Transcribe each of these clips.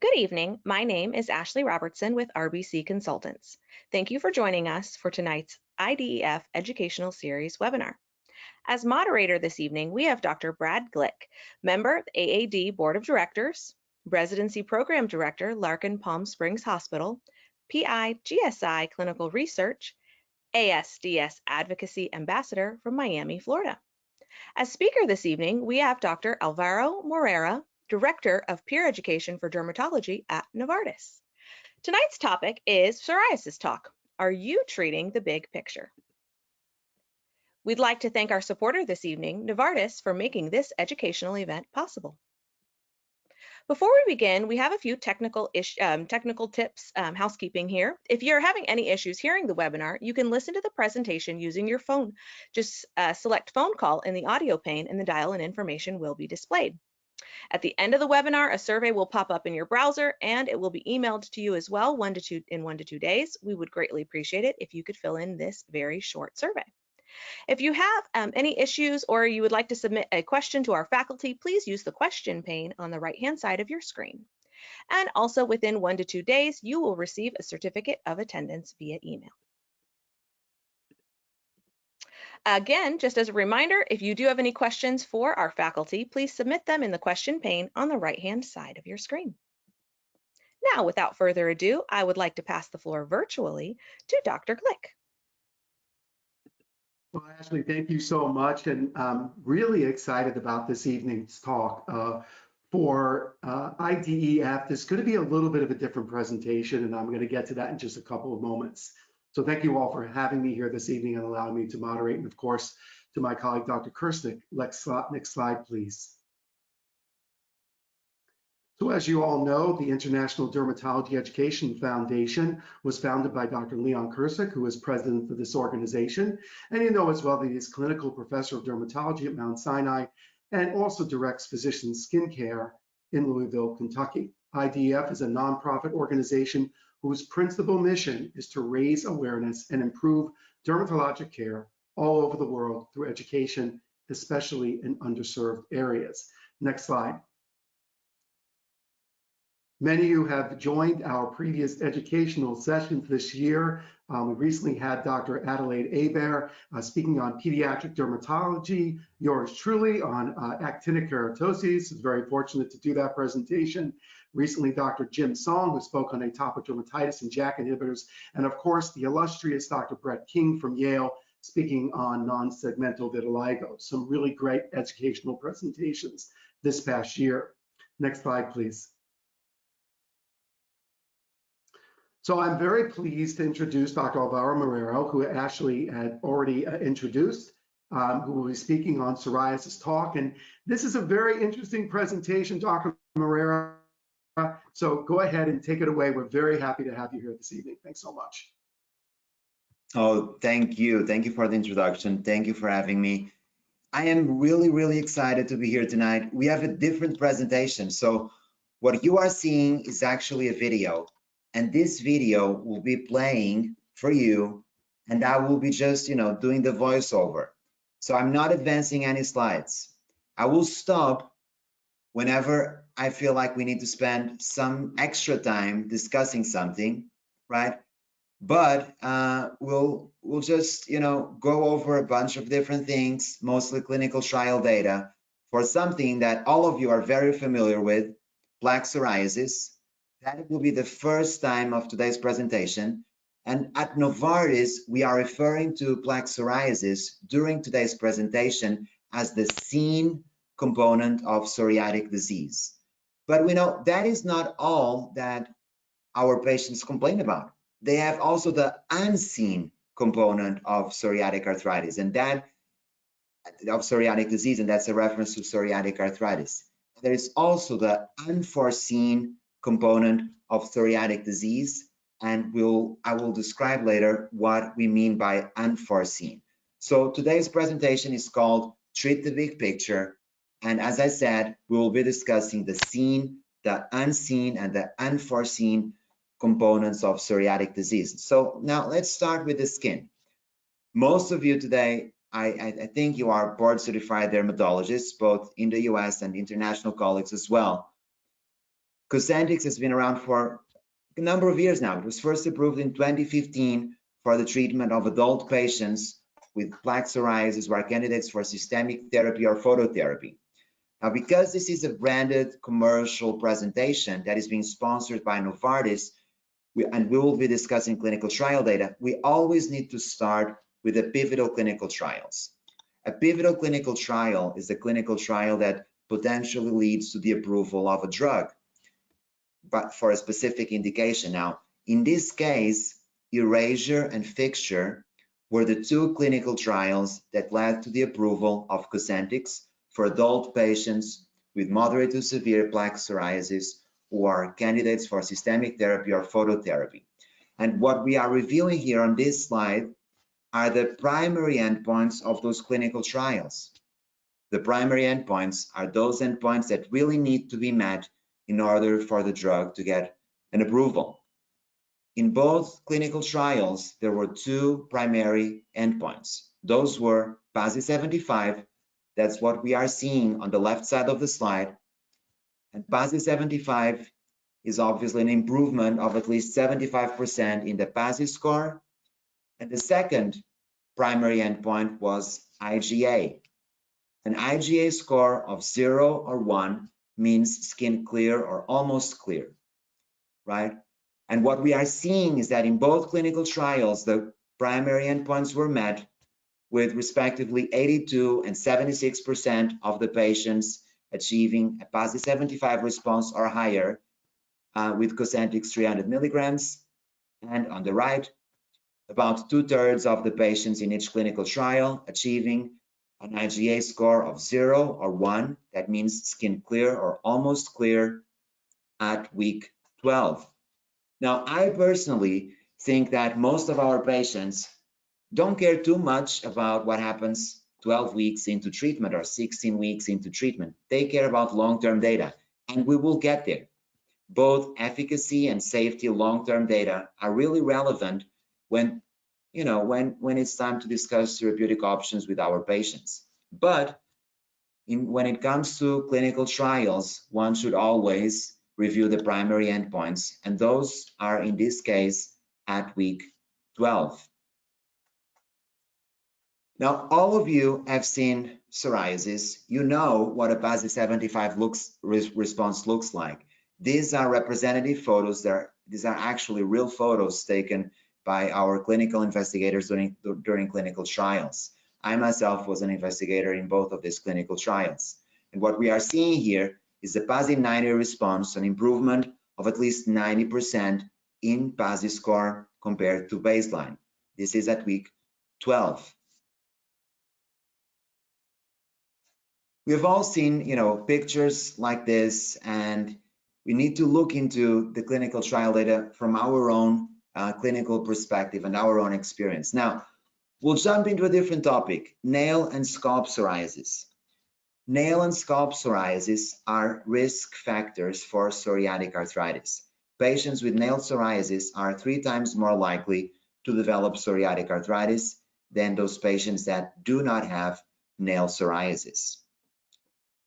Good evening. My name is Ashley Robertson with RBC Consultants. Thank you for joining us for tonight's IDEF Educational Series webinar. As moderator this evening, we have Dr. Brad Glick, member of the AAD Board of Directors, Residency Program Director, Larkin Palm Springs Hospital, PI GSI Clinical Research, ASDS Advocacy Ambassador from Miami, Florida. As speaker this evening, we have Dr. Alvaro Moreira, Director of Peer Education for Dermatology at Novartis. Tonight's topic is Psoriasis Talk. Are you treating the big picture? We'd like to thank our supporter this evening, Novartis, for making this educational event possible. Before we begin, we have a few technical tips, housekeeping here. If you're having any issues hearing the webinar, you can listen to the presentation using your phone. Just select phone call in the audio pane and the dial-in information will be displayed. At the end of the webinar, a survey will pop up in your browser and it will be emailed to you as well in 1 to 2 days. We would greatly appreciate it if you could fill in this very short survey. If you have any issues or you would like to submit a question to our faculty, please use the question pane on the right-hand side of your screen. And also within 1 to 2 days, you will receive a certificate of attendance via email. Again, just as a reminder, if you do have any questions for our faculty, please submit them in the question pane on the right-hand side of your screen. Now, without further ado, I would like to pass the floor virtually to Dr. Glick. Well, Ashley, thank you so much, and I'm really excited about this evening's talk. For IDEF, there's going to be a little bit of a different presentation, and I'm going to get to that in just a couple of moments. So thank you all for having me here this evening and allowing me to moderate, and of course, to my colleague, Dr. Kircik. Next slide, please. So as you all know, the International Dermatology Education Foundation was founded by Dr. Leon Kircik, who is president of this organization. And you know as well that he is clinical professor of dermatology at Mount Sinai and also directs physician skincare in Louisville, Kentucky. IDEF is a nonprofit organization whose principal mission is to raise awareness and improve dermatologic care all over the world through education, especially in underserved areas. Next slide. Many of you have joined our previous educational sessions this year. We recently had Dr. Adelaide Hebert speaking on pediatric dermatology, yours truly on actinic keratoses. I was very fortunate to do that presentation. Recently, Dr. Jim Song, who spoke on atopic dermatitis and JAK inhibitors, and of course, the illustrious Dr. Brett King from Yale speaking on non-segmental vitiligo. Some really great educational presentations this past year. Next slide, please. So I'm very pleased to introduce Dr. Alvaro Moreira, who Ashley had already introduced, who will be speaking on Psoriasis Talk. And this is a very interesting presentation, Dr. Moreira. So go ahead and take it away. We're very happy to have you here this evening. Thanks so much. Oh, thank you. Thank you for the introduction. Thank you for having me. I am really excited to be here tonight. We have a different presentation. So what you are seeing is actually a video. And this video will be playing for you, and I will be just, doing the voiceover. So I'm not advancing any slides. I will stop whenever I feel like we need to spend some extra time discussing something, right? But we'll just, go over a bunch of different things, mostly clinical trial data, for something that all of you are very familiar with, plaque psoriasis. That will be the first time of today's presentation. And at Novartis, we are referring to plaque psoriasis during today's presentation as the seen component of psoriatic disease. But we know that is not all that our patients complain about. They have also the unseen component of psoriatic arthritis, and that of psoriatic disease, and that's a reference to psoriatic arthritis. There is also the unforeseen component of psoriatic disease, and I will describe later what we mean by unforeseen. So today's presentation is called Treat the Big Picture, and as I said, we will be discussing the seen, the unseen, and the unforeseen components of psoriatic disease. So now let's start with the skin. Most of you today, I think you are board certified dermatologists, both in the US and international colleagues as well. Cosentyx has been around for a number of years now. It was first approved in 2015 for the treatment of adult patients with plaque psoriasis who are candidates for systemic therapy or phototherapy. Now, because this is a branded commercial presentation that is being sponsored by Novartis, and we will be discussing clinical trial data, we always need to start with the pivotal clinical trials. A pivotal clinical trial is a clinical trial that potentially leads to the approval of a drug, but for a specific indication. Now, in this case, Erasure and Fixture were the two clinical trials that led to the approval of Cosentyx for adult patients with moderate to severe plaque psoriasis who are candidates for systemic therapy or phototherapy. And what we are reviewing here on this slide are the primary endpoints of those clinical trials. The primary endpoints are those endpoints that really need to be met in order for the drug to get an approval. In both clinical trials, there were two primary endpoints. Those were PASI 75, that's what we are seeing on the left side of the slide. And PASI 75 is obviously an improvement of at least 75% in the PASI score. And the second primary endpoint was IGA. An IGA score of 0 or 1 means skin clear or almost clear, right? And what we are seeing is that in both clinical trials, the primary endpoints were met with respectively 82 and 76% of the patients achieving a PASI 75 response or higher with Cosentyx 300 milligrams. And on the right, about 2/3 of the patients in each clinical trial achieving an IGA score of 0 or 1, that means skin clear or almost clear at week 12. Now, I personally think that most of our patients don't care too much about what happens 12 weeks into treatment or 16 weeks into treatment. They care about long-term data, and we will get there. Both efficacy and safety long-term data are really relevant when it's time to discuss therapeutic options with our patients. But when it comes to clinical trials, one should always review the primary endpoints, and those are in this case at week 12. Now, all of you have seen psoriasis. You know what a PASI 75 response looks like. These are representative photos. These are actually real photos taken by our clinical investigators during clinical trials. I myself was an investigator in both of these clinical trials. And what we are seeing here is the PASI 90 response, an improvement of at least 90% in PASI score compared to baseline. This is at week 12. We've all seen, pictures like this, and we need to look into the clinical trial data from our own clinical perspective and our own experience. Now, we'll jump into a different topic, nail and scalp psoriasis. Nail and scalp psoriasis are risk factors for psoriatic arthritis. Patients with nail psoriasis are 3 times more likely to develop psoriatic arthritis than those patients that do not have nail psoriasis.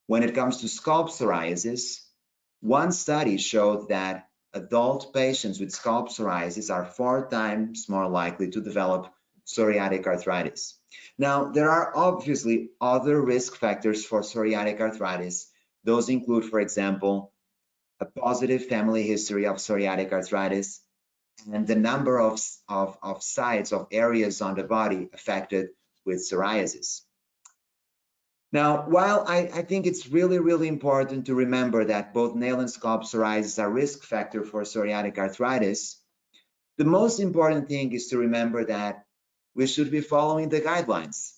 When it comes to scalp psoriasis, one study showed that adult patients with scalp psoriasis are 4 times more likely to develop psoriatic arthritis. Now, there are obviously other risk factors for psoriatic arthritis. Those include, for example, a positive family history of psoriatic arthritis and the number of sites of areas on the body affected with psoriasis. Now, while I think it's really, really important to remember that both nail and scalp psoriasis are risk factor for psoriatic arthritis, the most important thing is to remember that we should be following the guidelines.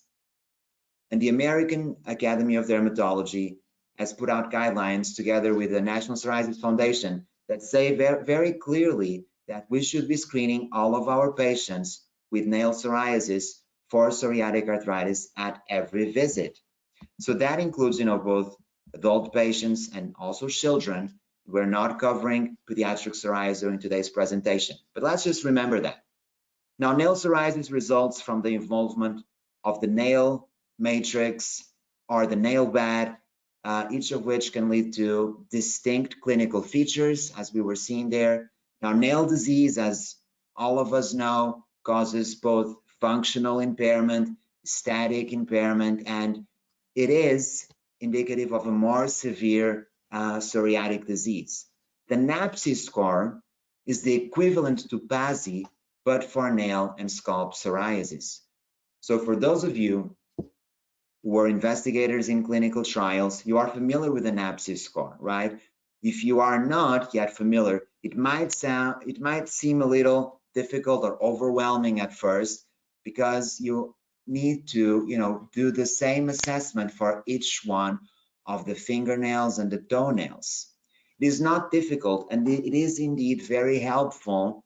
And the American Academy of Dermatology has put out guidelines together with the National Psoriasis Foundation that say very clearly that we should be screening all of our patients with nail psoriasis for psoriatic arthritis at every visit. So that includes, both adult patients and also children. We're not covering pediatric psoriasis during today's presentation, but let's just remember that. Now, nail psoriasis results from the involvement of the nail matrix or the nail bed each of which can lead to distinct clinical features, as we were seeing there. Now, nail disease, as all of us know, causes both functional impairment, static impairment, and it is indicative of a more severe psoriatic disease. The NAPSI score is the equivalent to PASI, but for nail and scalp psoriasis. So for those of you who are investigators in clinical trials, you are familiar with the NAPSI score, right? If you are not yet familiar, it might seem a little difficult or overwhelming at first, because you need to, do the same assessment for each one of the fingernails and the toenails. It is not difficult, and it is indeed very helpful,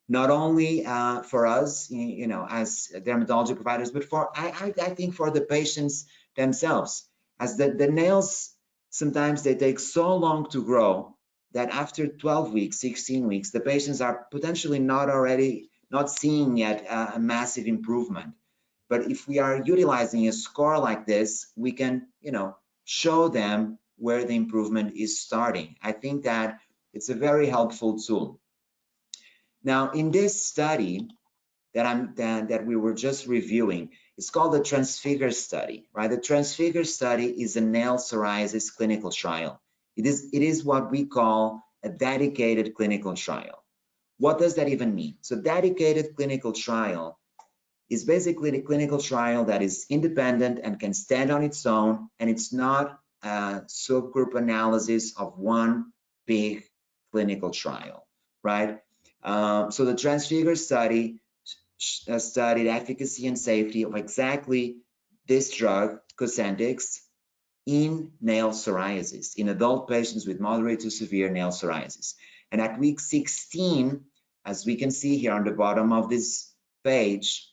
not only for us, as dermatology providers, but I think for the patients themselves, as the nails, sometimes they take so long to grow that after 12 weeks, 16 weeks, the patients are potentially not seeing yet a massive improvement. But if we are utilizing a score like this, we can, show them where the improvement is starting. I think that it's a very helpful tool. Now, in this study that we were just reviewing, it's called the Transfigure study, right? The Transfigure study is a nail psoriasis clinical trial. It is what we call a dedicated clinical trial. What does that even mean? So dedicated clinical trial is basically the clinical trial that is independent and can stand on its own, and it's not a subgroup analysis of one big clinical trial, right? So the Transfigure study studied efficacy and safety of exactly this drug, Cosentyx, in nail psoriasis, in adult patients with moderate to severe nail psoriasis. And at week 16, as we can see here on the bottom of this page,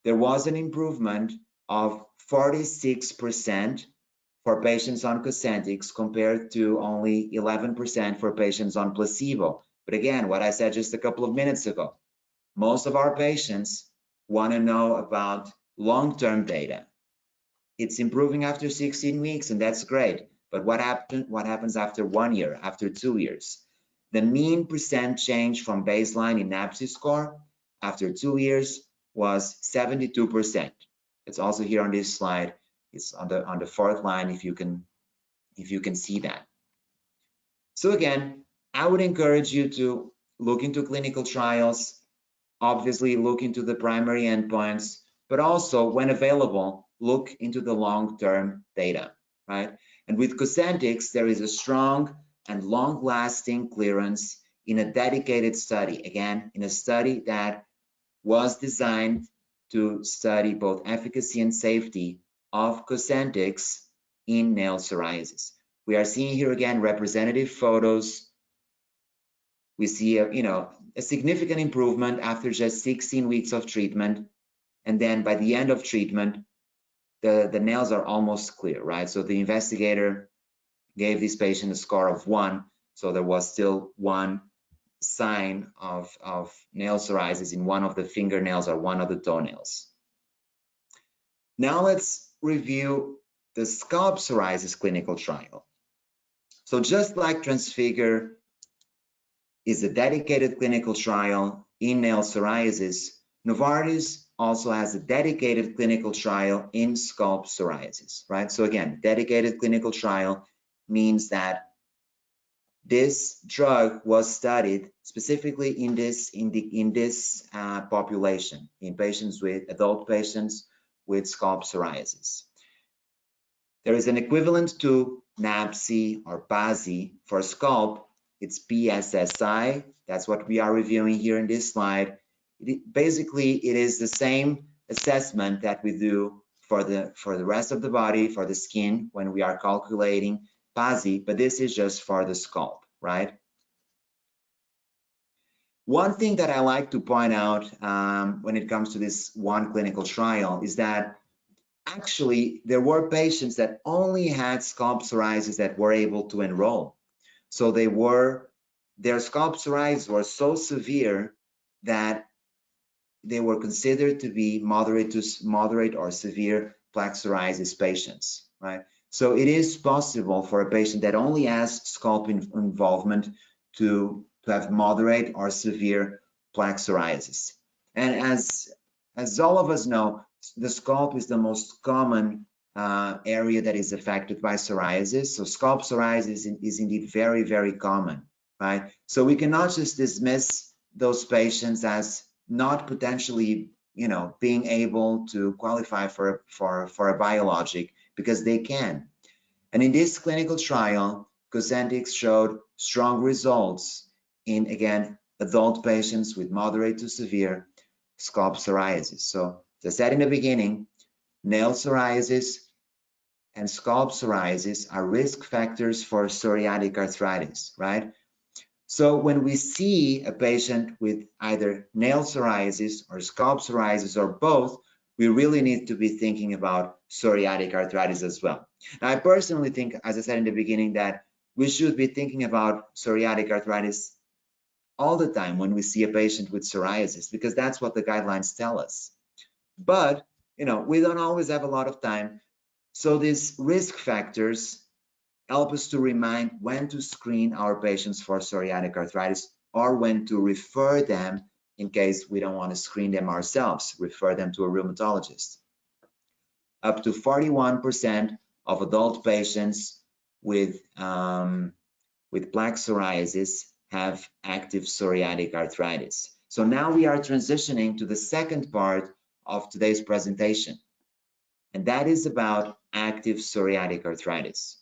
there was an improvement of 46% for patients on Cosentyx compared to only 11% for patients on placebo. But again, what I said just a couple of minutes ago, most of our patients want to know about long-term data. It's improving after 16 weeks, and that's great. But what happens after 1 year, after 2 years? The mean percent change from baseline in NAPSI score after 2 years was 72%. It's also here on this slide. It's on the fourth line, if you can see that. So again, I would encourage you to look into clinical trials, obviously look into the primary endpoints, but also, when available, look into the long-term data, right? And with Cosentyx, there is a strong and long-lasting clearance in a dedicated study, again, in a study that was designed to study both efficacy and safety of Cosentyx in nail psoriasis. We are seeing here again representative photos. We see a significant improvement after just 16 weeks of treatment, and then by the end of treatment, the nails are almost clear, right? So the investigator gave this patient a score of 1, so there was still 1 sign of nail psoriasis in one of the fingernails or one of the toenails. Now let's review the scalp psoriasis clinical trial. So just like Transfigure is a dedicated clinical trial in nail psoriasis, Novartis also has a dedicated clinical trial in scalp psoriasis, right? So again, dedicated clinical trial means that this drug was studied specifically in this population, in adult patients with scalp psoriasis. There is an equivalent to NAPSI or PASI for scalp. It's PSSI. That's what we are reviewing here in this slide. Basically, it is the same assessment that we do for the rest of the body, for the skin, when we are calculating PASI, but this is just for the scalp, right? One thing that I like to point out when it comes to this one clinical trial is that actually there were patients that only had scalp psoriasis that were able to enroll. So their scalp psoriasis was so severe that they were considered to be moderate or severe plaque psoriasis patients, right? So it is possible for a patient that only has scalp involvement to have moderate or severe plaque psoriasis. And as all of us know, the scalp is the most common area that is affected by psoriasis. So scalp psoriasis is indeed very, very common, right? So we cannot just dismiss those patients as not potentially, being able to qualify for a biologic, because they can. And in this clinical trial, Cosentyx showed strong results in, again, adult patients with moderate to severe scalp psoriasis. So as I said in the beginning, nail psoriasis and scalp psoriasis are risk factors for psoriatic arthritis, right? So when we see a patient with either nail psoriasis or scalp psoriasis or both, we really need to be thinking about psoriatic arthritis as well. Now, I personally think, as I said in the beginning, that we should be thinking about psoriatic arthritis all the time when we see a patient with psoriasis, because that's what the guidelines tell us. But, we don't always have a lot of time. So these risk factors help us to remind when to screen our patients for psoriatic arthritis, or when to refer them in case we don't want to screen them ourselves, refer them to a rheumatologist. Up to 41% of adult patients with plaque psoriasis have active psoriatic arthritis. So now we are transitioning to the second part of today's presentation, and that is about active psoriatic arthritis.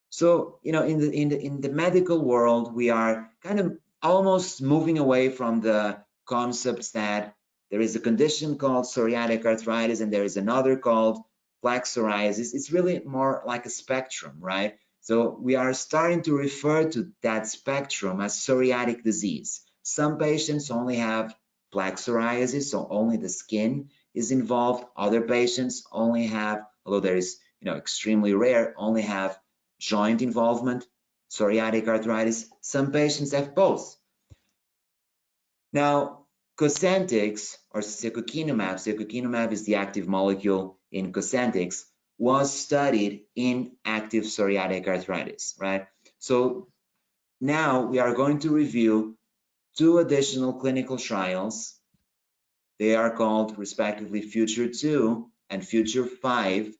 So, in the medical world, we are kind of almost moving away from the concepts that there is a condition called psoriatic arthritis and there is another called plaque psoriasis. It's really more like a spectrum, right? So we are starting to refer to that spectrum as psoriatic disease. Some patients only have plaque psoriasis, so only the skin is involved. Other patients only have, although there is, extremely rare, only have joint involvement, psoriatic arthritis. Some patients have both. Now, Cosentyx, or secukinumab is the active molecule in Cosentyx, was studied in active psoriatic arthritis, right? So now we are going to review two additional clinical trials. They are called respectively Future 2 and Future 5.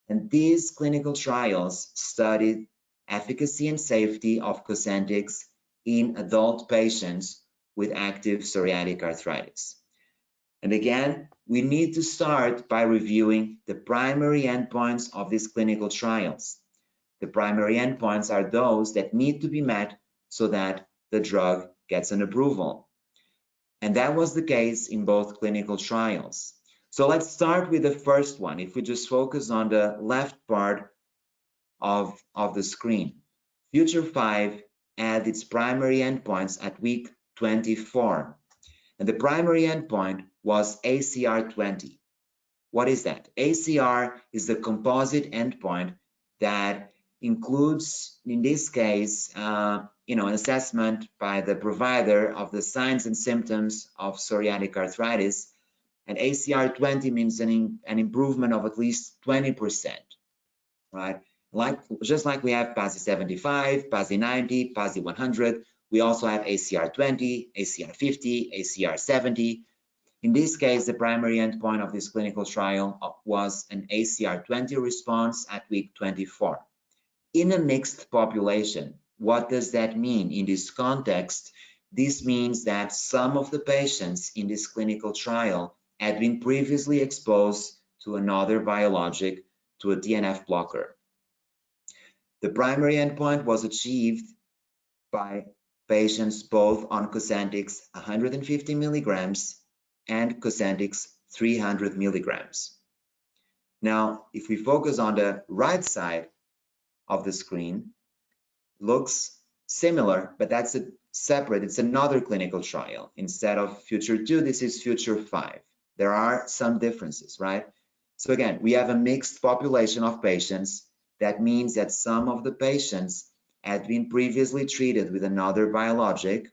And these clinical trials studied efficacy and safety of Cosentyx in adult patients with active psoriatic arthritis. And again, we need to start by reviewing the primary endpoints of these clinical trials. The primary endpoints are those that need to be met so that the drug gets an approval. And that was the case in both clinical trials. So let's start with the first one. If we just focus on the left part of the screen, Future 5 had its primary endpoints at week 24. And the primary endpoint was ACR 20. What is that? ACR is the composite endpoint that includes, in this case, an assessment by the provider of the signs and symptoms of psoriatic arthritis. And ACR 20 means an improvement of at least 20%, right? Just like we have PASI 75, PASI 90, PASI 100, we also have ACR 20, ACR 50, ACR 70. In this case, the primary endpoint of this clinical trial was an ACR 20 response at week 24. In a mixed population, what does that mean in this context? This means that some of the patients in this clinical trial had been previously exposed to another biologic, to a TNF blocker. The primary endpoint was achieved by patients both on Cosentyx 150 milligrams and Cosentyx 300 milligrams. Now, if we focus on the right side of the screen, looks similar, but that's separate. It's another clinical trial. Instead of Future 2, this is Future 5. There are some differences, right? So again, we have a mixed population of patients. That means that some of the patients had been previously treated with another biologic.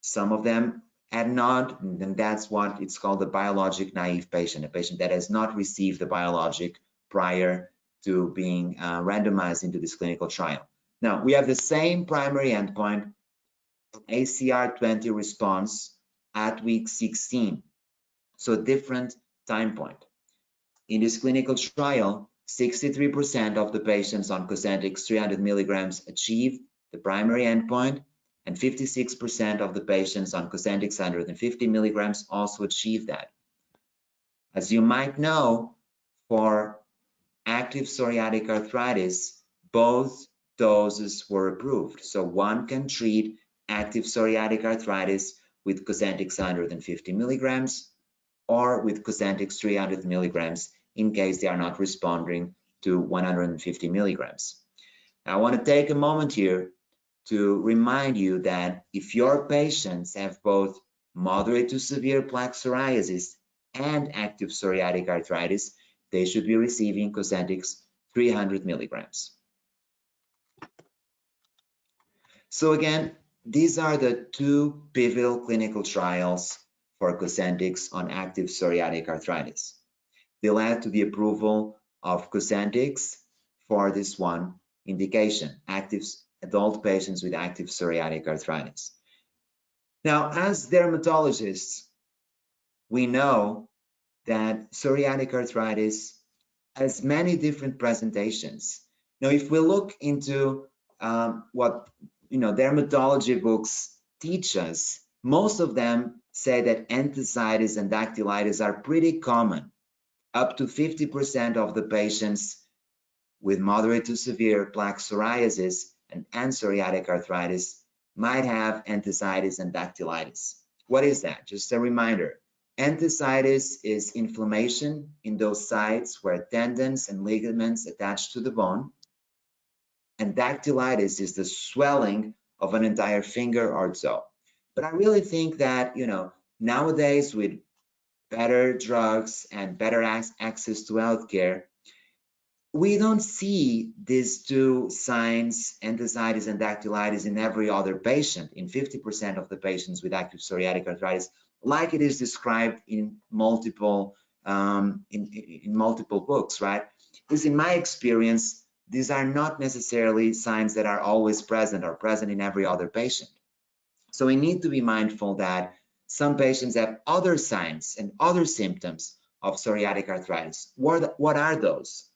Some of them had not, and that's what it's called, the biologic naive patient, a patient that has not received the biologic prior to being randomized into this clinical trial. Now, we have the same primary endpoint, ACR20 response at week 16, so different time point. In this clinical trial, 63% of the patients on Cosentyx 300 milligrams achieved the primary endpoint, and 56% of the patients on Cosentyx 150 milligrams also achieved that. As you might know, for active psoriatic arthritis, both doses were approved. So one can treat active psoriatic arthritis with Cosentyx 150 milligrams or with Cosentyx 300 milligrams in case they are not responding to 150 milligrams. Now, I want to take a moment here to remind you that if your patients have both moderate to severe plaque psoriasis and active psoriatic arthritis, they should be receiving Cosentyx 300 milligrams. So again, these are the two pivotal clinical trials for Cosentyx on active psoriatic arthritis. They led to the approval of Cosentyx for this one indication, adult patients with active psoriatic arthritis. Now, as dermatologists, we know that psoriatic arthritis has many different presentations. Now, if we look into what dermatology books teach us, most of them say that enthesitis and dactylitis are pretty common. Up to 50% of the patients with moderate to severe plaque psoriasis and psoriatic arthritis might have enthesitis and dactylitis. What is that? Just a reminder. Enthesitis is inflammation in those sites where tendons and ligaments attach to the bone. And dactylitis is the swelling of an entire finger or toe. But I really think that, nowadays with better drugs and better access to healthcare, we don't see these two signs, enthesitis and dactylitis, in every other patient, in 50% of the patients with active psoriatic arthritis, like it is described in multiple multiple books, right? Because in my experience, these are not necessarily signs that are always present or present in every other patient. So we need to be mindful that some patients have other signs and other symptoms of psoriatic arthritis. What are those?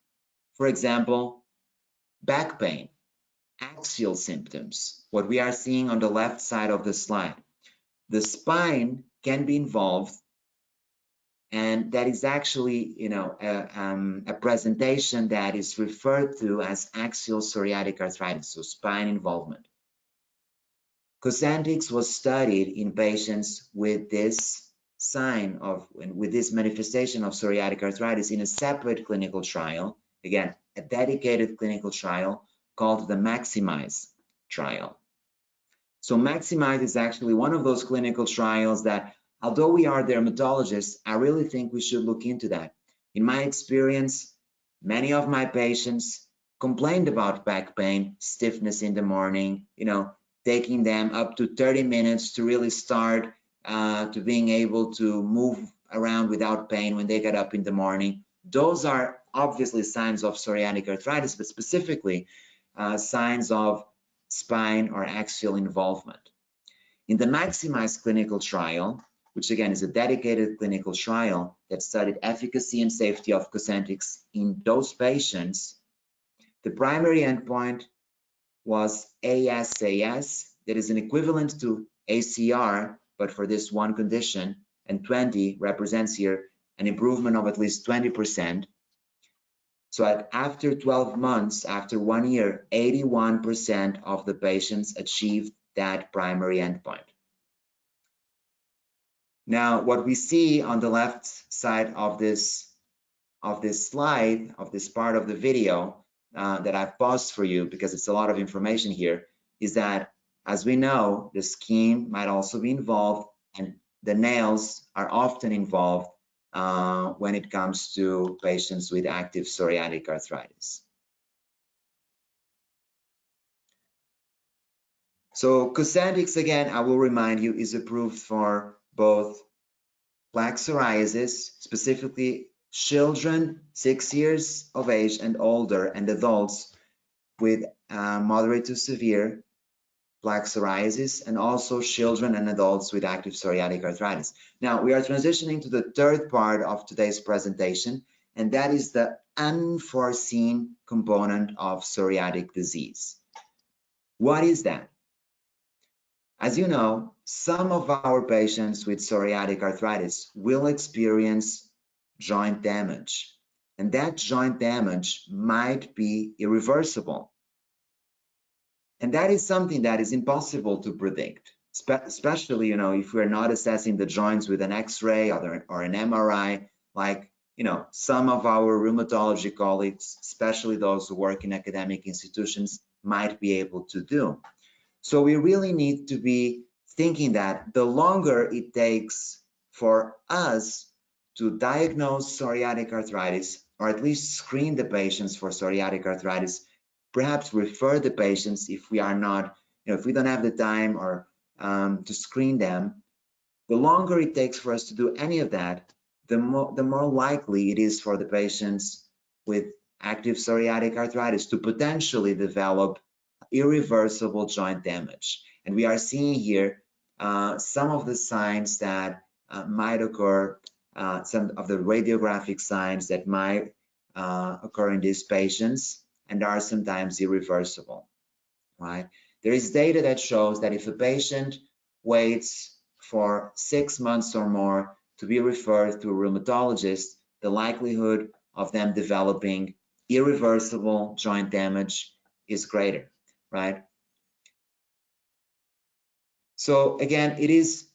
For example, back pain, axial symptoms, what we are seeing on the left side of the slide. The spine can be involved, and that is actually, a presentation that is referred to as axial psoriatic arthritis, so spine involvement. Cosentyx was studied in patients with this with this manifestation of psoriatic arthritis in a separate clinical trial, again, a dedicated clinical trial called the Maximize trial. So Maximize is actually one of those clinical trials that, although we are dermatologists, I really think we should look into that. In my experience, many of my patients complained about back pain, stiffness in the morning, taking them up to 30 minutes to really start to being able to move around without pain when they get up in the morning. Those are obviously signs of psoriatic arthritis, but specifically signs of spine or axial involvement. In the Maximize clinical trial, which again is a dedicated clinical trial that studied efficacy and safety of Cosentyx in those patients, the primary endpoint was ASAS, that is an equivalent to ACR, but for this one condition, and 20 represents here an improvement of at least 20%. So after 12 months, after 1 year, 81% of the patients achieved that primary endpoint. Now, what we see on the left side of this slide, of this part of the video that I've paused for you because it's a lot of information here, is that, as we know, the skin might also be involved, and the nails are often involved when it comes to patients with active psoriatic arthritis. So Cosentyx, again, I will remind you, is approved for both plaque psoriasis, specifically children 6 years of age and older, and adults with moderate to severe plaque psoriasis, and also children and adults with active psoriatic arthritis. Now, we are transitioning to the third part of today's presentation, and that is the unforeseen component of psoriatic disease. What is that? As you know, some of our patients with psoriatic arthritis will experience joint damage, and that joint damage might be irreversible. And that is something that is impossible to predict, especially, if we're not assessing the joints with an X-ray or an MRI, like, some of our rheumatology colleagues, especially those who work in academic institutions, might be able to do. So we really need to be thinking that the longer it takes for us to diagnose psoriatic arthritis, or at least screen the patients for psoriatic arthritis, perhaps refer the patients if we are not, if we don't have the time or to screen them, the longer it takes for us to do any of that, the more likely it is for the patients with active psoriatic arthritis to potentially develop irreversible joint damage. And we are seeing here some of the signs that might occur, some of the radiographic signs that might occur in these patients, and are sometimes irreversible, right? There is data that shows that if a patient waits for 6 months or more to be referred to a rheumatologist, the likelihood of them developing irreversible joint damage is greater, right? So again, it is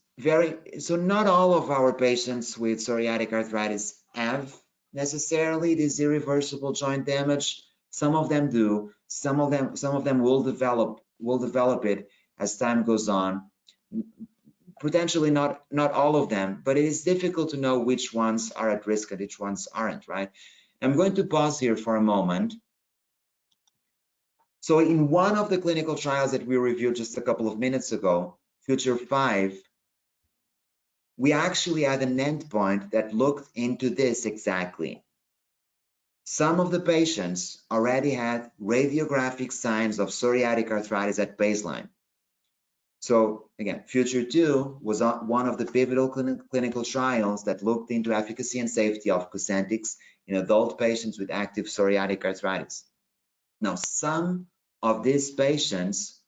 so not all of our patients with psoriatic arthritis have necessarily this irreversible joint damage. Some of them do. Some of them will develop it as time goes on. Potentially not all of them, but it is difficult to know which ones are at risk and which ones aren't, right? I'm going to pause here for a moment. So in one of the clinical trials that we reviewed just a couple of minutes ago, Future 5, we actually had an endpoint that looked into this exactly. Some of the patients already had radiographic signs of psoriatic arthritis at baseline. So again, Future 2 was one of the pivotal clinical trials that looked into efficacy and safety of Cosentyx in adult patients with active psoriatic arthritis. Now, some of these patients,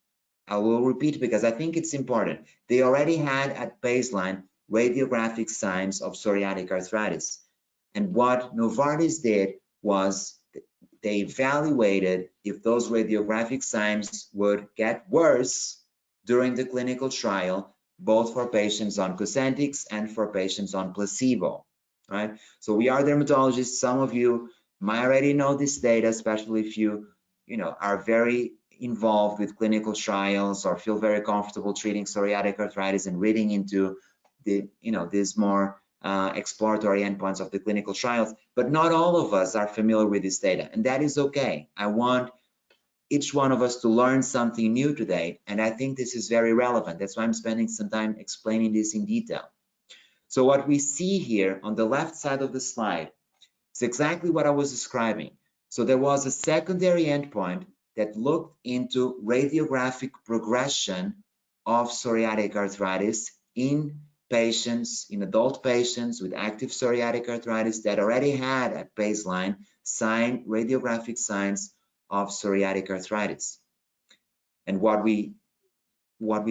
I will repeat because I think it's important, they already had at baseline radiographic signs of psoriatic arthritis. And what Novartis did was they evaluated if those radiographic signs would get worse during the clinical trial, both for patients on Cosentyx and for patients on placebo, right? So we are dermatologists. Some of you might already know this data, especially if you are very involved with clinical trials or feel very comfortable treating psoriatic arthritis and reading into the, these more exploratory endpoints of the clinical trials, but not all of us are familiar with this data, and that is okay. I want each one of us to learn something new today, and I think this is very relevant. That's why I'm spending some time explaining this in detail. So what we see here on the left side of the slide is exactly what I was describing. So there was a secondary endpoint that looked into radiographic progression of psoriatic arthritis in patients, in adult patients with active psoriatic arthritis that already had at baseline radiographic signs of psoriatic arthritis. And what we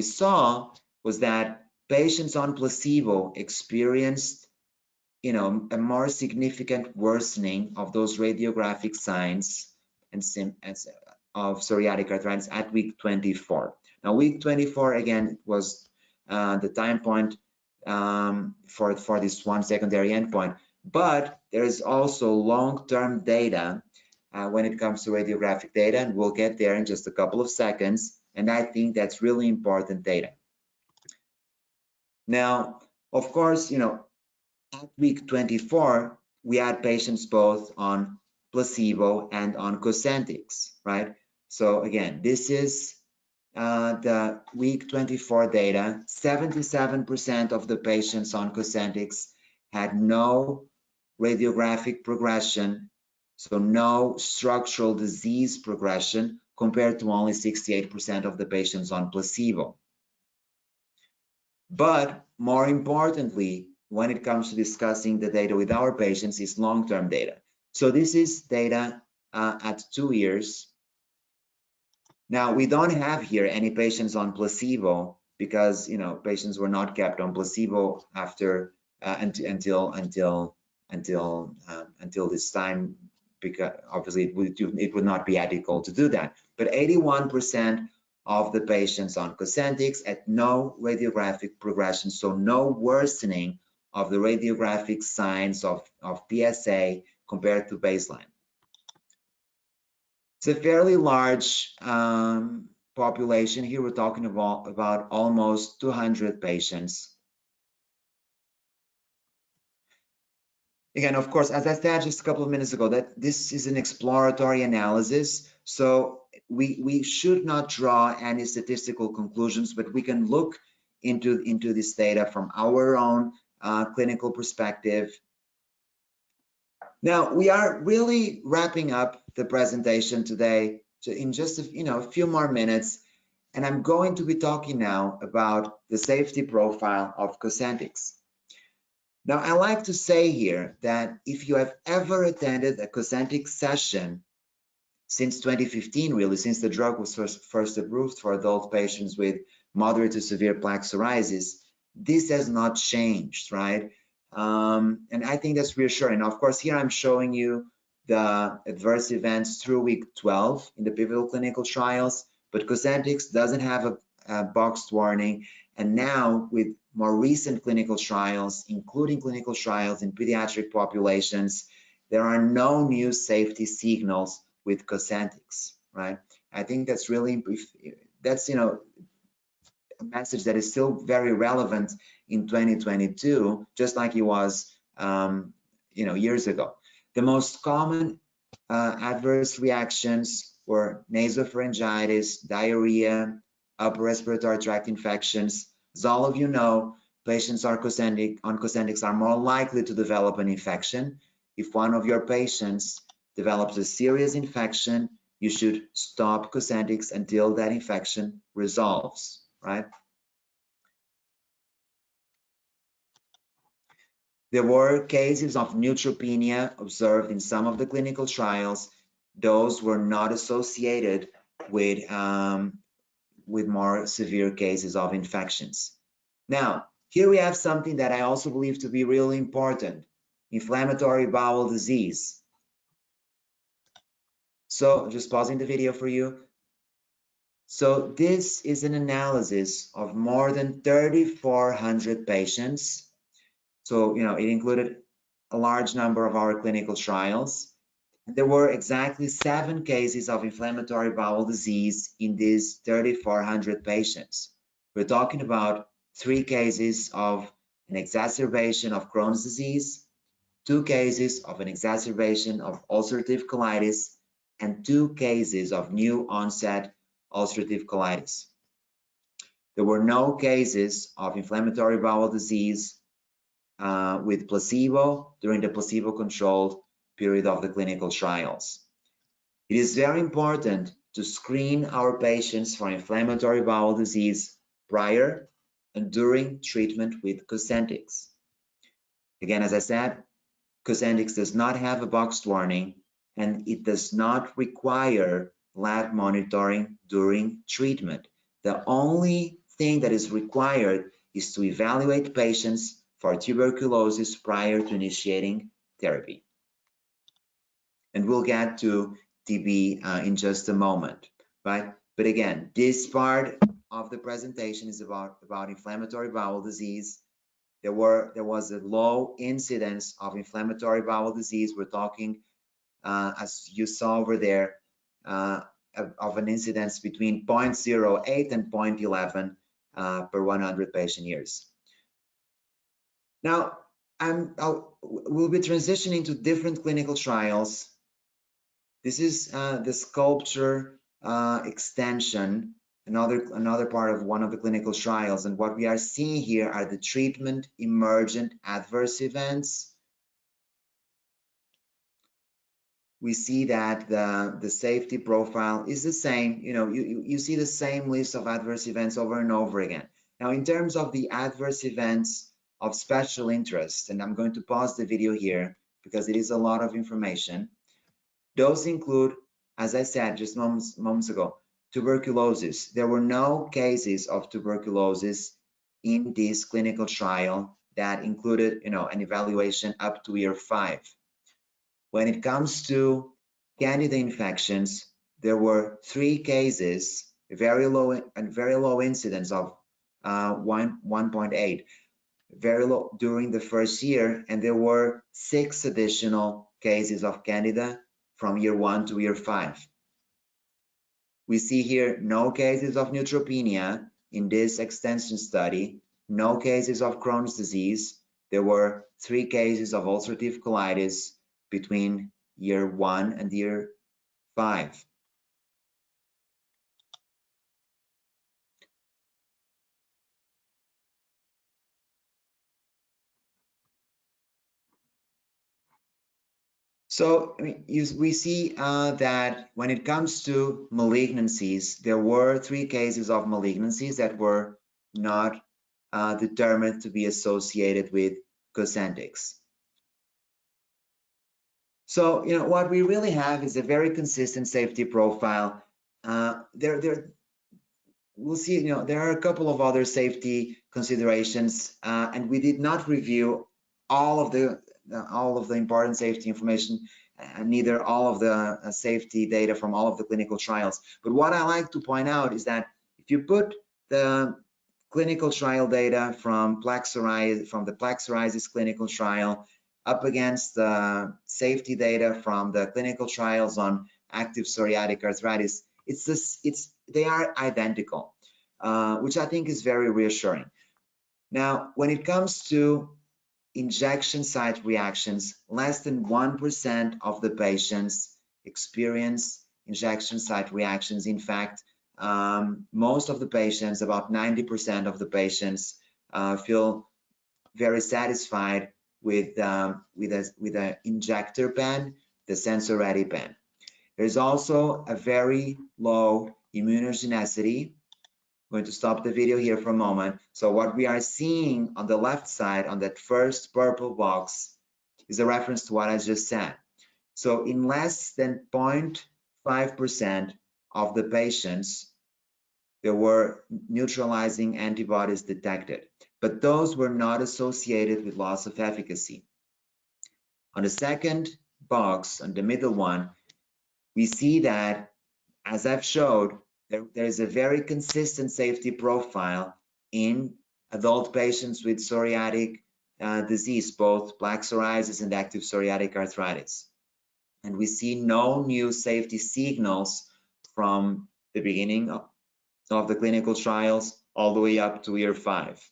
saw was that patients on placebo experienced a more significant worsening of those radiographic signs and of psoriatic arthritis at week 24. Now, week 24 again was the time point for this one secondary endpoint, but there is also long-term data when it comes to radiographic data, and we'll get there in just a couple of seconds. And I think that's really important data. Now, of course, at week 24, we had patients both on placebo and on Cosentyx, right? So again, this is the week 24 data. 77% of the patients on Cosentyx had no radiographic progression, so no structural disease progression, compared to only 68% of the patients on placebo. But more importantly, when it comes to discussing the data with our patients, is long-term data. So this is data at 2 years. Now, we don't have here any patients on placebo because, patients were not kept on placebo after until this time, because obviously it would not be ethical to do that. But 81% of the patients on Cosentyx at no radiographic progression, so no worsening of the radiographic signs of PSA compared to baseline. It's a fairly large population. Here we're talking about almost 200 patients. Again, of course, as I said just a couple of minutes ago, that this is an exploratory analysis, so we should not draw any statistical conclusions, but we can look into this data from our own clinical perspective. Now, we are really wrapping up the presentation today in just a few more minutes, and I'm going to be talking now about the safety profile of Cosentyx. Now, I like to say here that if you have ever attended a Cosentyx session since 2015, really, since the drug was first approved for adult patients with moderate to severe plaque psoriasis, this has not changed, right? And I think that's reassuring. Of course, here I'm showing you the adverse events through week 12 in the pivotal clinical trials, but Cosentyx doesn't have a boxed warning. And now with more recent clinical trials, including clinical trials in pediatric populations, there are no new safety signals with Cosentyx, right? I think that's really, that's, a message that is still very relevant in 2022, just like it was, years ago. The most common adverse reactions were nasopharyngitis, diarrhea, upper respiratory tract infections. As all of you know, patients on Cosentyx are more likely to develop an infection. If one of your patients develops a serious infection, you should stop Cosentyx until that infection resolves, right? There were cases of neutropenia observed in some of the clinical trials. Those were not associated with more severe cases of infections. Now, here we have something that I also believe to be really important: inflammatory bowel disease. So, just pausing the video for you. So this is an analysis of more than 3,400 patients. So, it included a large number of our clinical trials. And there were exactly 7 cases of inflammatory bowel disease in these 3,400 patients. We're talking about 3 cases of an exacerbation of Crohn's disease, 2 cases of an exacerbation of ulcerative colitis, and 2 cases of new onset ulcerative colitis. There were no cases of inflammatory bowel disease with placebo during the placebo-controlled period of the clinical trials. It is very important to screen our patients for inflammatory bowel disease prior and during treatment with Cosentyx. Again, as I said, Cosentyx does not have a boxed warning, and it does not require lab monitoring during treatment. The only thing that is required is to evaluate patients for tuberculosis prior to initiating therapy. And we'll get to TB in just a moment, right? But again, this part of the presentation is about inflammatory bowel disease. There was a low incidence of inflammatory bowel disease. We're talking, as you saw over there, of an incidence between 0.08 and 0.11 per 100 patient years. Now, we'll be transitioning to different clinical trials. This is the Sculpture extension, another part of one of the clinical trials. And what we are seeing here are the treatment emergent adverse events. we see that the safety profile is the same. You see the same list of adverse events over and over again. Now, in terms of the adverse events of special interest, and I'm going to pause the video here because it is a lot of information. Those include, as I said just moments ago, tuberculosis. There were no cases of tuberculosis in this clinical trial that included, an evaluation up to year 5. When it comes to Candida infections, there were 3 cases, very low incidence of 1.8, very low during the first year, and there were 6 additional cases of Candida from year 1 to year 5. We see here no cases of neutropenia in this extension study, no cases of Crohn's disease. There were 3 cases of ulcerative colitis between year 1 and year 5. So we see that when it comes to malignancies, there were 3 cases of malignancies that were not determined to be associated with Cosentyx. So, what we really have is a very consistent safety profile. We'll see, there are a couple of other safety considerations, and we did not review all of the important safety information, neither all of the safety data from all of the clinical trials. But what I like to point out is that if you put the clinical trial data from the plaque psoriasis clinical trial up against the safety data from the clinical trials on active psoriatic arthritis, they are identical, which I think is very reassuring. Now, when it comes to injection site reactions, less than 1% of the patients experience injection site reactions. In fact, most of the patients, about 90% of the patients, feel very satisfied with an injector pen, the sensor-ready pen. There's also a very low immunogenicity. I'm going to stop the video here for a moment. So what we are seeing on the left side, on that first purple box, is a reference to what I just said. So in less than 0.5% of the patients, there were neutralizing antibodies detected, but those were not associated with loss of efficacy. On the second box, on the middle one, we see that, as I've showed, there is a very consistent safety profile in adult patients with psoriatic disease, both plaque psoriasis and active psoriatic arthritis. And we see no new safety signals from the beginning of the clinical trials all the way up to year 5.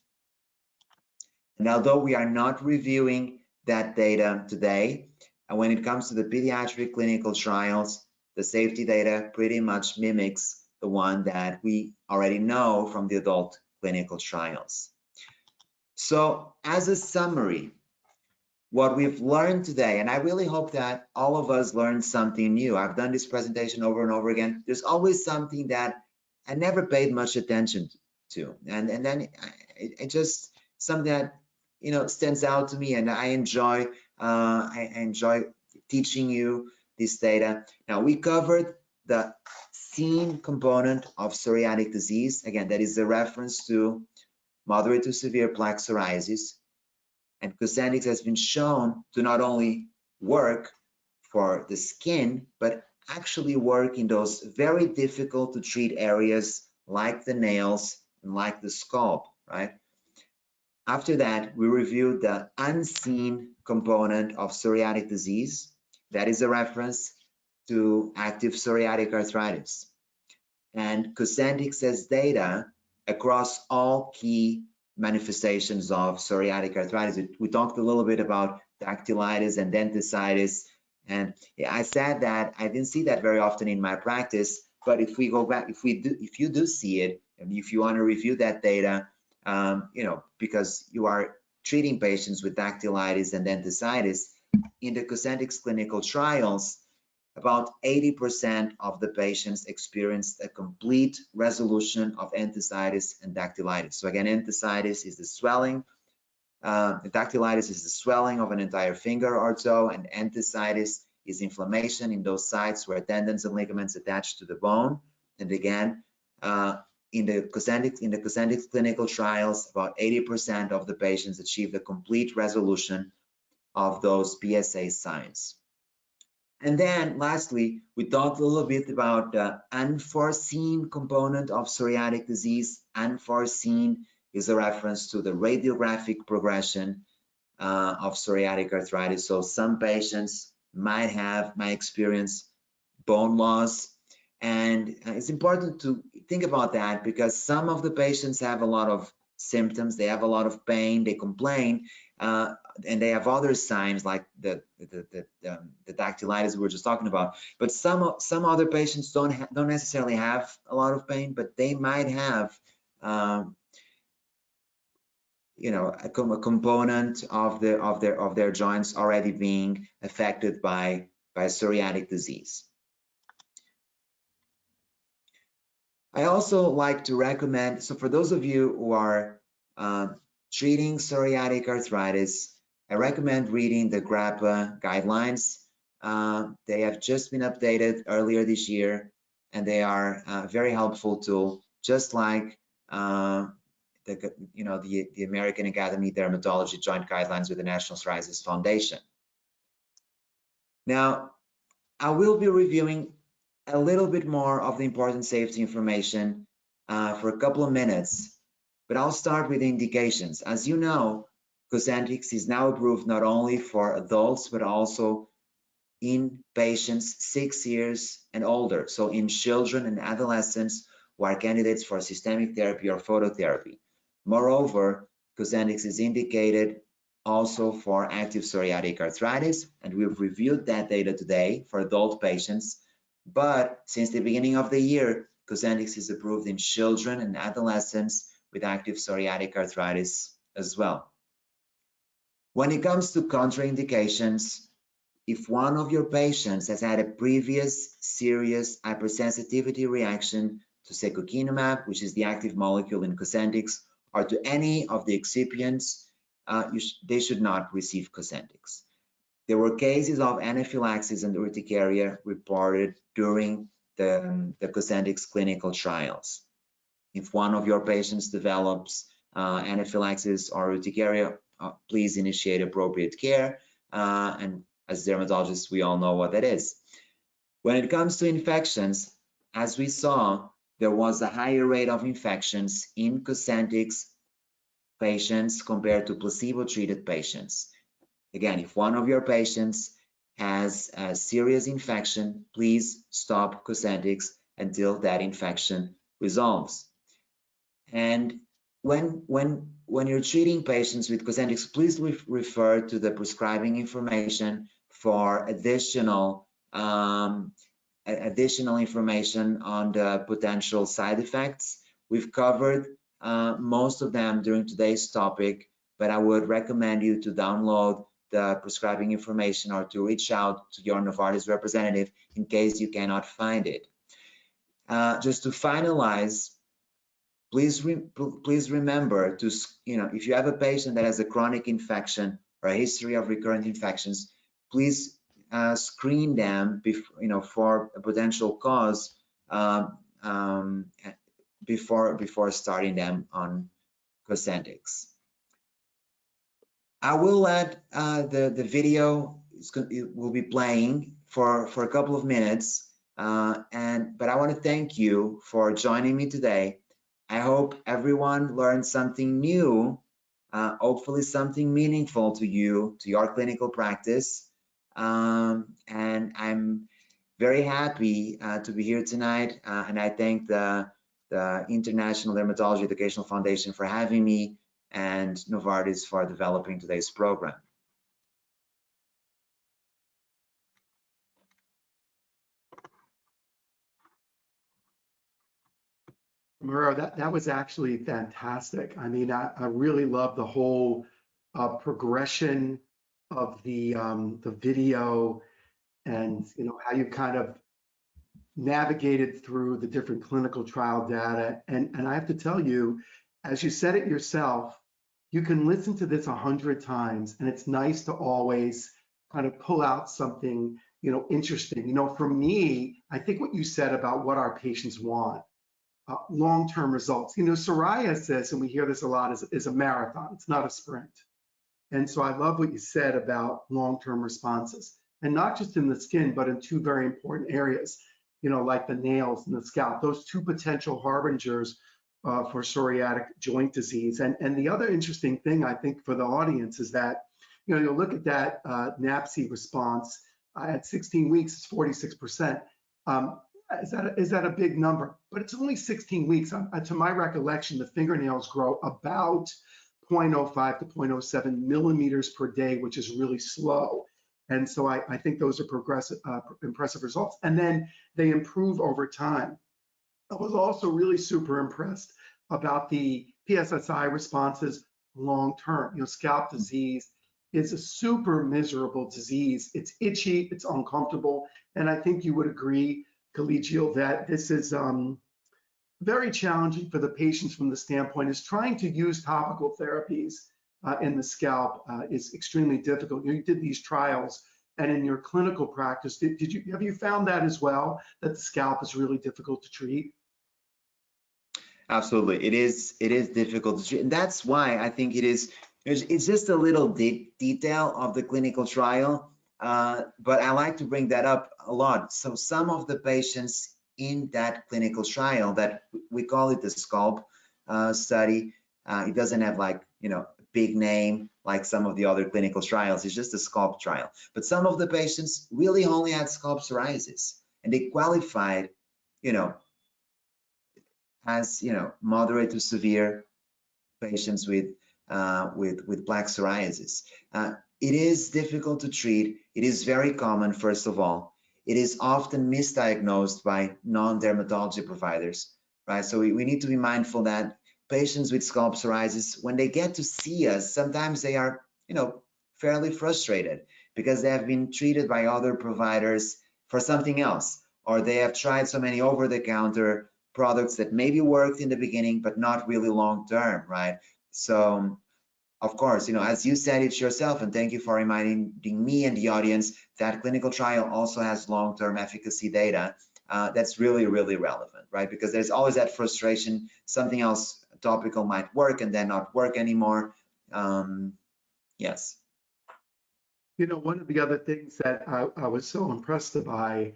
And although we are not reviewing that data today, and when it comes to the pediatric clinical trials, the safety data pretty much mimics the one that we already know from the adult clinical trials. So as a summary, what we've learned today, and I really hope that all of us learned something new. I've done this presentation over and over again. There's always something that I never paid much attention to. And then it just something that, stands out to me, and I enjoy teaching you this data. Now, we covered the seen component of psoriatic disease. Again, that is a reference to moderate to severe plaque psoriasis. And Cosentyx has been shown to not only work for the skin, but actually work in those very difficult to treat areas like the nails and like the scalp, right? After that, we reviewed the unseen component of psoriatic disease. That is a reference to active psoriatic arthritis. And Cosentyx has data across all key manifestations of psoriatic arthritis. We talked a little bit about dactylitis and denticitis, and I said that I didn't see that very often in my practice, but if we go back, if you do see it, and if you want to review that data, because you are treating patients with dactylitis and denticitis, in the Cosentyx clinical trials, about 80% of the patients experienced a complete resolution of enthesitis and dactylitis. So again, enthesitis is the swelling, dactylitis is the swelling of an entire finger or toe, and enthesitis is inflammation in those sites where tendons and ligaments attach to the bone. And again, in the Cosentyx clinical trials, about 80% of the patients achieved a complete resolution of those PSA signs. And then lastly, we talked a little bit about the unforeseen component of psoriatic disease. Unforeseen is a reference to the radiographic progression of psoriatic arthritis. So some patients might experience bone loss. And it's important to think about that because some of the patients have a lot of symptoms, they have a lot of pain, they complain, and they have other signs like the dactylitis we were just talking about. But some other patients don't necessarily have a lot of pain, but they might have you know, a component of their joints already being affected by psoriatic disease. I also like to recommend, so for those of you who are treating psoriatic arthritis, I recommend reading the GRAPPA guidelines. They have just been updated earlier this year, and they are a very helpful tool, just like the American Academy of Dermatology joint guidelines with the National Psoriasis Foundation. Now, I will be reviewing a little bit more of the important safety information for a couple of minutes, but I'll start with the indications. As you know, Cosentyx is now approved not only for adults, but also in patients 6 years and older, so in children and adolescents who are candidates for systemic therapy or phototherapy. Moreover, Cosentyx is indicated also for active psoriatic arthritis, and we've reviewed that data today for adult patients. But since the beginning of the year, Cosentyx is approved in children and adolescents with active psoriatic arthritis as well. When it comes to contraindications, if one of your patients has had a previous serious hypersensitivity reaction to secukinumab, which is the active molecule in Cosentyx, or to any of the excipients, they should not receive Cosentyx. There were cases of anaphylaxis and urticaria reported during the Cosentyx clinical trials. If one of your patients develops anaphylaxis or urticaria, please initiate appropriate care. And as dermatologists, we all know what that is. When it comes to infections, as we saw, there was a higher rate of infections in Cosentyx patients compared to placebo-treated patients. Again, if one of your patients has a serious infection, please stop Cosentyx until that infection resolves. And when you're treating patients with Cosentyx, please refer to the prescribing information for additional information on the potential side effects. We've covered most of them during today's topic, but I would recommend you to download the prescribing information or to reach out to your Novartis representative in case you cannot find it. Just to finalize, please remember to, if you have a patient that has a chronic infection or a history of recurrent infections, please screen them for a potential cause before starting them on Cosentyx. I will let the video will be playing for a couple of minutes, but I want to thank you for joining me today. I hope everyone learned something new, hopefully something meaningful to you, to your clinical practice. And I'm very happy to be here tonight, and I thank the International Dermatology Educational Foundation for having me, and Novartis for developing today's program. Muro, that was actually fantastic. I mean, I really love the whole progression of the video and how you kind of navigated through the different clinical trial data. And I have to tell you, as you said it yourself, you can listen to this 100 times, and it's nice to always kind of pull out something, interesting. For me, I think what you said about what our patients want, long-term results. Psoriasis, and we hear this a lot, is a marathon. It's not a sprint. And so I love what you said about long-term responses, and not just in the skin, but in two very important areas, like the nails and the scalp, those two potential harbingers for psoriatic joint disease. And the other interesting thing, I think, for the audience is that, you'll look at that NAPSI response at 16 weeks, it's 46%. Is that a big number? But it's only 16 weeks. To my recollection, the fingernails grow about 0.05 to 0.07 millimeters per day, which is really slow. And so I think those are impressive results. And then they improve over time. I was also really super impressed about the PSSI responses long-term. Scalp disease is a super miserable disease. It's itchy, it's uncomfortable. And I think you would agree, collegial, that this is very challenging for the patients from the standpoint is trying to use topical therapies in the scalp is extremely difficult. You did these trials, and in your clinical practice, have you found that as well, that the scalp is really difficult to treat? Absolutely, it is difficult to treat, and that's why I think it's just a little detail of the clinical trial, but I like to bring that up a lot. So some of the patients in that clinical trial, that we call it the SCALP study, it doesn't have a big name like some of the other clinical trials. It's just a SCALP trial, but some of the patients really only had scalp psoriasis, and they qualified as moderate to severe patients with plaque psoriasis. It is difficult to treat. It is very common, first of all. It is often misdiagnosed by non-dermatology providers, right? So we need to be mindful that patients with scalp psoriasis, when they get to see us, sometimes they are, fairly frustrated because they have been treated by other providers for something else, or they have tried so many over-the-counter products that maybe worked in the beginning, but not really long-term, right? So, of course, as you said it yourself, and thank you for reminding me and the audience, that clinical trial also has long-term efficacy data. That's really, really relevant, right? Because there's always that frustration, something else topical might work and then not work anymore. Yes. One of the other things that I was so impressed by,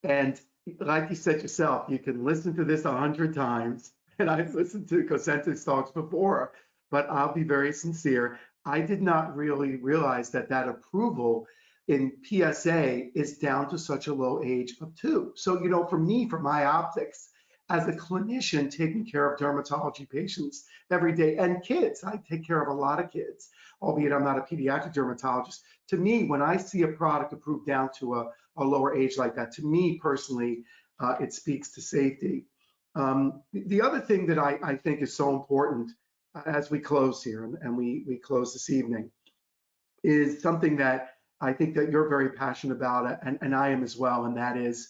and like you said yourself, you can listen to this 100 times, and I've listened to Cosentyx talks before, but I'll be very sincere. I did not really realize that approval in PSA is down to such a low age of 2. So, for me, for my optics, as a clinician taking care of dermatology patients every day, and kids, I take care of a lot of kids, albeit I'm not a pediatric dermatologist. To me, when I see a product approved down to a lower age like that, to me personally, it speaks to safety. The other thing that I think is so important as we close here, and we close this evening, is something that I think that you're very passionate about, and I am as well, and that is,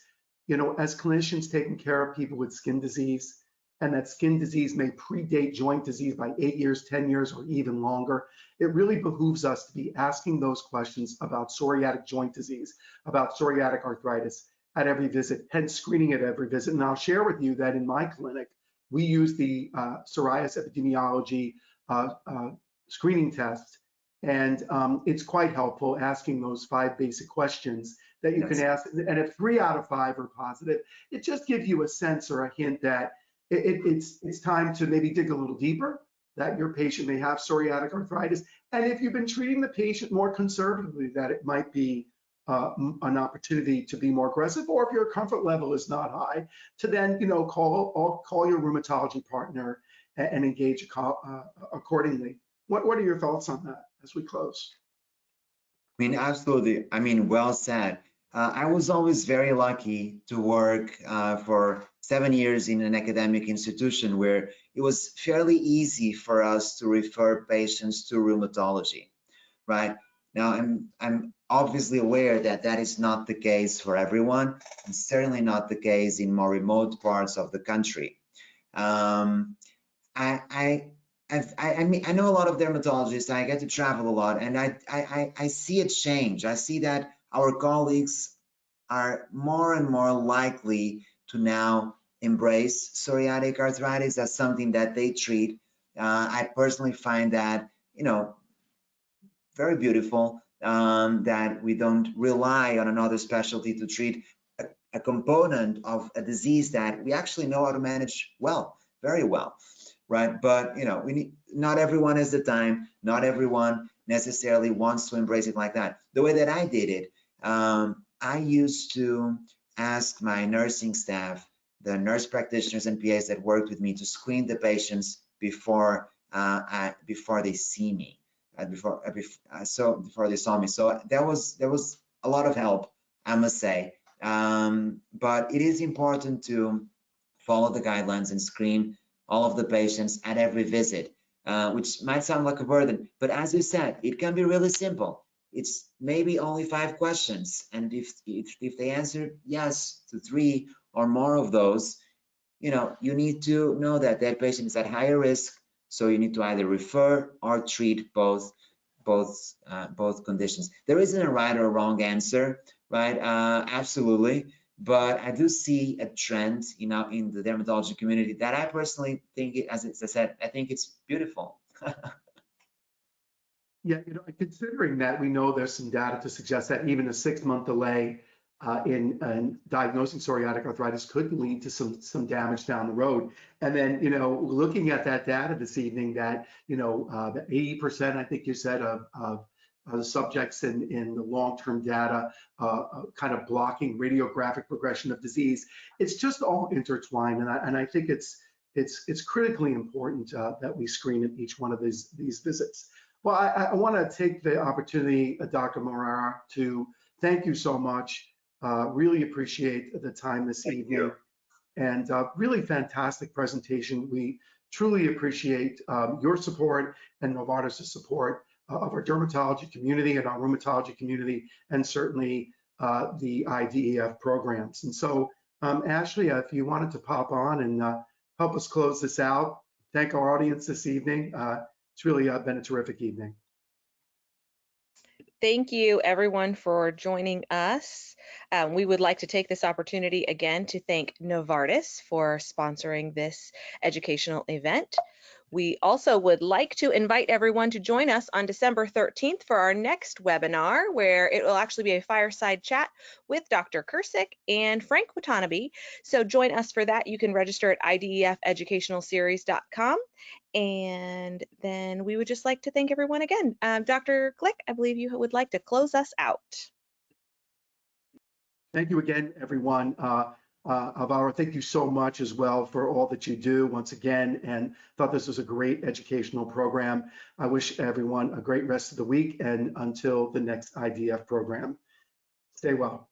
as clinicians taking care of people with skin disease, and that skin disease may predate joint disease by 8 years, 10 years, or even longer, it really behooves us to be asking those questions about psoriatic joint disease, about psoriatic arthritis at every visit, hence screening at every visit. And I'll share with you that in my clinic, we use the psoriasis epidemiology screening test, and it's quite helpful asking those 5 basic questions that you can ask. And if 3 out of 5 are positive, it just gives you a sense or a hint that it's time to maybe dig a little deeper, that your patient may have psoriatic arthritis. And if you've been treating the patient more conservatively, that it might be an opportunity to be more aggressive, or if your comfort level is not high, to then call your rheumatology partner and engage accordingly. What are your thoughts on that as we close? I mean, absolutely. I mean, well said. I was always very lucky to work for 7 years in an academic institution where it was fairly easy for us to refer patients to rheumatology, right? Now, I'm obviously aware that that is not the case for everyone, and certainly not the case in more remote parts of the country. I mean, I know a lot of dermatologists. I get to travel a lot, and I see a change. I see that our colleagues are more and more likely to now embrace psoriatic arthritis as something that they treat. I personally find that, you know, very beautiful, that we don't rely on another specialty to treat a component of a disease that we actually know how to manage well, very well, right? But, you know, we need, not everyone has the time, not everyone necessarily wants to embrace it like that. The way that I did it, I used to ask my nursing staff, the nurse practitioners and PAs that worked with me, to screen the patients before they see me, before they saw me. So there was a lot of help, I must say. But it is important to follow the guidelines and screen all of the patients at every visit, which might sound like a burden, but as you said, it can be really simple. It's maybe only 5 questions, and if they answer yes to 3 or more of those, you know, you need to know that that patient is at higher risk, so you need to either refer or treat both conditions. There isn't a right or wrong answer, right? Absolutely. But I do see a trend, you know, in the dermatology community that I personally think, as I said, I think it's beautiful. Yeah, you know, considering that we know there's some data to suggest that even a 6-month delay in diagnosing psoriatic arthritis could lead to some damage down the road. And then, you know, looking at that data this evening, that, you know, the 80%, I think you said, of the subjects in the long-term data kind of blocking radiographic progression of disease, it's just all intertwined. And I think it's critically important that we screen at each one of these visits. Well, I want to take the opportunity, Dr. Moreira, to thank you so much. Really appreciate the time this evening, and really fantastic presentation. We truly appreciate your support and Novartis' support of our dermatology community and our rheumatology community, and certainly the IDEF programs. And so, Ashley, if you wanted to pop on and help us close this out, thank our audience this evening. It's really been a terrific evening. Thank you, everyone, for joining us. We would like to take this opportunity again to thank Novartis for sponsoring this educational event. We also would like to invite everyone to join us on December 13th for our next webinar, where it will actually be a fireside chat with Dr. Kircik and Frank Watanabe. So join us for that. You can register at idefeducationalseries.com. And then we would just like to thank everyone again. Dr. Glick, I believe you would like to close us out. Thank you again, everyone. Alvaro, thank you so much as well for all that you do once again, and thought this was a great educational program. I wish everyone a great rest of the week, and until the next IDF program, stay well.